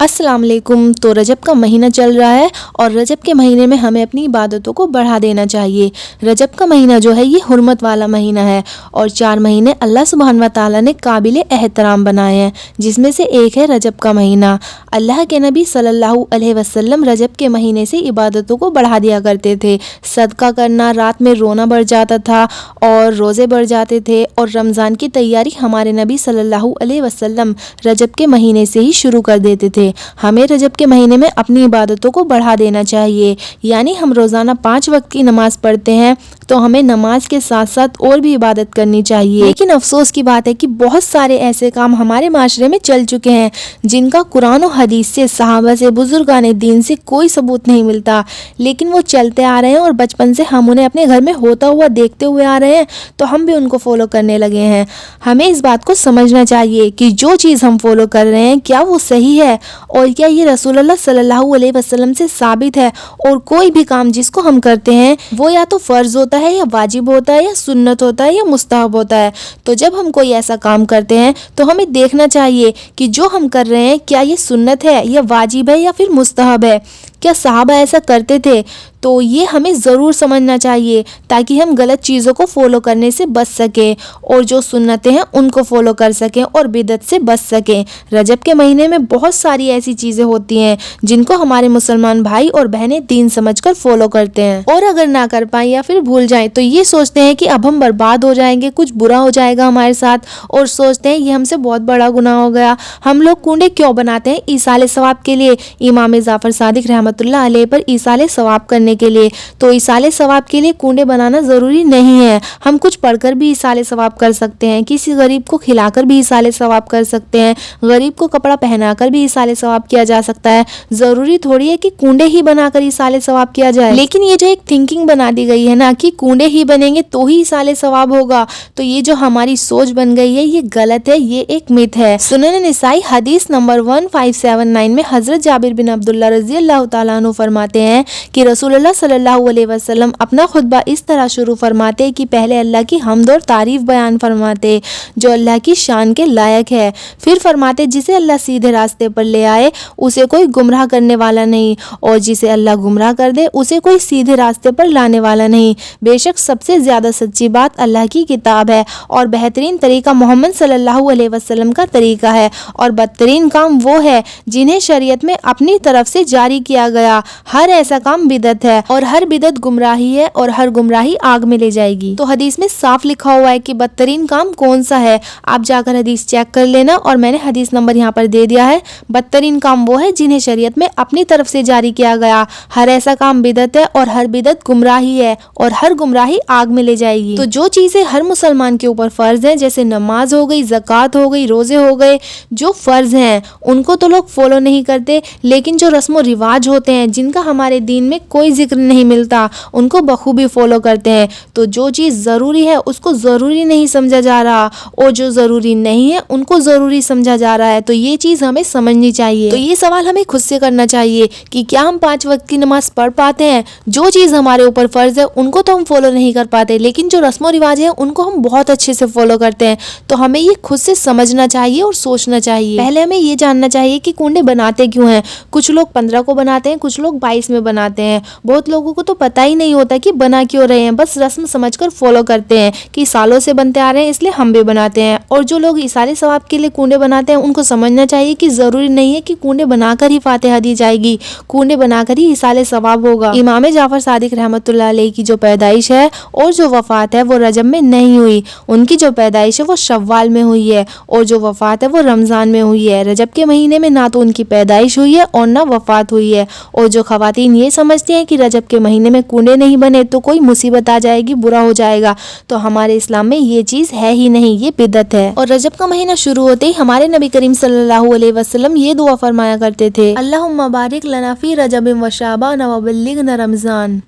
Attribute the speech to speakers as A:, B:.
A: السلام علیکم۔ تو رجب کا مہینہ چل رہا ہے اور رجب کے مہینے میں ہمیں اپنی عبادتوں کو بڑھا دینا چاہیے۔ رجب کا مہینہ جو ہے یہ حرمت والا مہینہ ہے اور 4 مہینے اللہ سبحانہ و تعالیٰ نے قابل احترام بنائے ہیں، جس میں سے ایک ہے رجب کا مہینہ۔ اللہ کے نبی صلی اللہ علیہ وسلم رجب کے مہینے سے عبادتوں کو بڑھا دیا کرتے تھے۔ صدقہ کرنا، رات میں رونا بڑھ جاتا تھا اور روزے بڑھ جاتے تھے، اور رمضان کی تیاری ہمارے نبی صلی اللہ علیہ وسلم رجب کے مہینے سے ہی شروع کر دیتے تھے۔ ہمیں رجب کے مہینے میں اپنی عبادتوں کو بڑھا دینا چاہیے، یعنی ہم روزانہ 5 وقت کی نماز پڑھتے ہیں تو ہمیں نماز کے ساتھ ساتھ اور بھی عبادت کرنی چاہیے۔ لیکن افسوس کی بات ہے کہ بہت سارے ایسے کام ہمارے معاشرے میں چل چکے ہیں جن کا قرآن و حدیث سے، صحابہ سے، بزرگان دین سے کوئی ثبوت نہیں ملتا، لیکن وہ چلتے آ رہے ہیں اور بچپن سے ہم انہیں اپنے گھر میں ہوتا ہوا دیکھتے ہوئے آ رہے ہیں تو ہم بھی ان کو فالو کرنے لگے ہیں۔ ہمیں اس بات کو سمجھنا چاہیے کہ جو چیز ہم فالو کر رہے ہیں کیا وہ صحیح ہے اور کیا یہ رسول اللہ صلی اللہ علیہ وسلم سے ثابت ہے، اور کوئی بھی کام جس کو ہم کرتے ہیں وہ یا تو فرض ہوتا ہے یا واجب ہوتا ہے یا سنت ہوتا ہے یا مستحب ہوتا ہے۔ تو جب ہم کوئی ایسا کام کرتے ہیں تو ہمیں دیکھنا چاہیے کہ جو ہم کر رہے ہیں کیا یہ سنت ہے یا واجب ہے یا پھر مستحب ہے، کیا صحابہ ایسا کرتے تھے؟ تو یہ ہمیں ضرور سمجھنا چاہیے تاکہ ہم غلط چیزوں کو فالو کرنے سے بچ سکیں اور جو سنتیں ہیں ان کو فالو کر سکیں اور بدعت سے بچ سکیں۔ رجب کے مہینے میں بہت ساری ایسی چیزیں ہوتی ہیں جن کو ہمارے مسلمان بھائی اور بہنیں دین سمجھ کر فالو کرتے ہیں، اور اگر نہ کر پائیں یا پھر بھول جائیں تو یہ سوچتے ہیں کہ اب ہم برباد ہو جائیں گے، کچھ برا ہو جائے گا ہمارے ساتھ، اور سوچتے ہیں یہ ہم سے بہت بڑا گناہ ہو گیا۔ ہم لوگ کنڈے کیوں بناتے ہیں؟ ایصال ثواب کے لیے، امام جعفر صادق رحمۃ اللہ علیہ پر ایصال ثواب کرنے کے لیے۔ تو ایصال ثواب کے لیے کنڈے بنانا ضروری نہیں ہے، ہم کچھ پڑھ کر بھی ایصال ثواب کر سکتے ہیں، کسی غریب کو کھلا کر بھی ایصال ثواب کر سکتے ہیں، غریب کو کپڑا پہنا کر بھی ایصال ثواب کیا جا سکتا ہے۔ ضروری تھوڑی ہے کہ کنڈے ہی بنا کر ایصال ثواب کیا جائے۔ لیکن یہ جو ایک تھنکنگ بنا دی گئی ہے نا کہ کنڈے ہی بنیں گے تو ہی ایصال ثواب ہوگا، تو یہ جو ہماری سوچ بن گئی ہے یہ غلط ہے، یہ ایک مت ہے۔ سنن نسائی حدیث نمبر 1579 میں حضرت جابر بن عبداللہ رضی اللہ تعالیٰ عنہ فرماتے ہیں کہ رسول اللہ صلی اللہ علیہ وسلم اپنا خطبہ اس طرح شروع فرماتے کہ پہلے اللہ کی حمد اور تعریف بیان فرماتے جو اللہ کی شان کے لائق ہے، پھر فرماتے جسے اللہ سیدھے راستے پر لے آئے اسے کوئی گمراہ کرنے والا نہیں، اور جسے اللہ گمراہ کر دے اسے کوئی سیدھے راستے پر لانے والا نہیں۔ بے شک سب سے زیادہ سچی بات اللہ کی کتاب ہے، اور بہترین طریقہ محمد صلی اللہ علیہ وسلم کا طریقہ ہے، اور بدترین کام وہ ہے جنہیں شریعت میں اپنی طرف سے جاری کیا گیا۔ ہر ایسا کام بدعت ہے، اور ہر بدعت گمراہی ہے، اور ہر گمراہی آگ میں لے جائے گی۔ تو حدیث میں صاف لکھا ہوا ہے کہ بدترین کام کون سا ہے، آپ جا کر حدیث چیک کر لینا، اور میں نے حدیث نمبر یہاں پر دے دیا ہے۔ بدترین کام وہ ہے جنہیں شریعت میں اپنی طرف سے جاری کیا گیا، ہر ایسا کام بدعت ہے، اور ہر بدعت گمراہی ہے، اور ہر گمراہی آگ میں لے جائے گی۔ تو جو چیزیں ہر مسلمان کے اوپر فرض ہیں، جیسے نماز ہو گئی، زکوٰۃ ہو گئی، روزے ہو گئے، جو فرض ہیں ان کو تو لوگ فالو نہیں کرتے، لیکن جو رسم و رواج ہوتے ہیں جن کا ہمارے دین میں کوئی ذکر نہیں ملتا ان کو بخوبی فالو کرتے ہیں۔ تو جو چیز ضروری ہے اس کو ضروری نہیں سمجھا جا رہا، اور جو ضروری نہیں ہے ان کو ضروری سمجھا جا رہا ہے، تو یہ چیز ہمیں سمجھنی چاہیے۔ تو یہ سوال ہمیں خود سے کرنا چاہیے کہ کیا ہم 5 وقت کی نماز پڑھ پاتے ہیں؟ جو چیز ہمارے اوپر فرض ہے ان کو تو ہم فالو نہیں کر پاتے، لیکن جو رسم و رواج ہیں ان کو ہم بہت اچھے سے فالو کرتے ہیں۔ تو ہمیں یہ خود سے سمجھنا چاہیے اور سوچنا چاہیے۔ پہلے ہمیں یہ جاننا چاہیے کہ کنڈے بناتے کیوں ہیں۔ کچھ لوگ 15 کو بناتے ہیں، کچھ لوگ 22 میں بناتے ہیں، بہت لوگوں کو تو پتہ ہی نہیں ہوتا کہ بنا کیوں رہے ہیں، بس رسم سمجھ کر فالو کرتے ہیں کہ سالوں سے بنتے آ رہے ہیں اس لیے ہم بھی بناتے ہیں۔ اور جو لوگ ایصال ثواب کے لیے کنڈے بناتے ہیں ان کو سمجھنا چاہیے کہ ضروری نہیں ہے کہ کنڈے بنا کر ہی فاتحہ دی جائے گی، کنڈے بنا کر ہی ایصال ثواب ہوگا۔ امام جعفر صادق رحمۃ اللہ علیہ کی جو پیدائش ہے اور جو وفات ہے وہ رجب میں نہیں ہوئی، ان کی جو پیدائش ہے وہ شوال میں ہوئی ہے، اور جو وفات ہے وہ رمضان میں ہوئی ہے۔ رجب کے مہینے میں نہ تو ان کی پیدائش ہوئی ہے اور نہ وفات ہوئی ہے۔ اور جو خواتین یہ سمجھتی ہیں کہ رجب کے مہینے میں کنڈے نہیں بنے تو کوئی مصیبت آ جائے گی، برا ہو جائے گا، تو ہمارے اسلام میں یہ چیز ہے ہی نہیں، یہ بدعت ہے۔ اور رجب کا مہینہ شروع ہوتے ہی ہمارے نبی کریم صلی اللہ علیہ وسلم یہ دعا فرمایا کرتے تھے، اللہم بارک لنا فی رجب و شعبان و بلغنا رمضان۔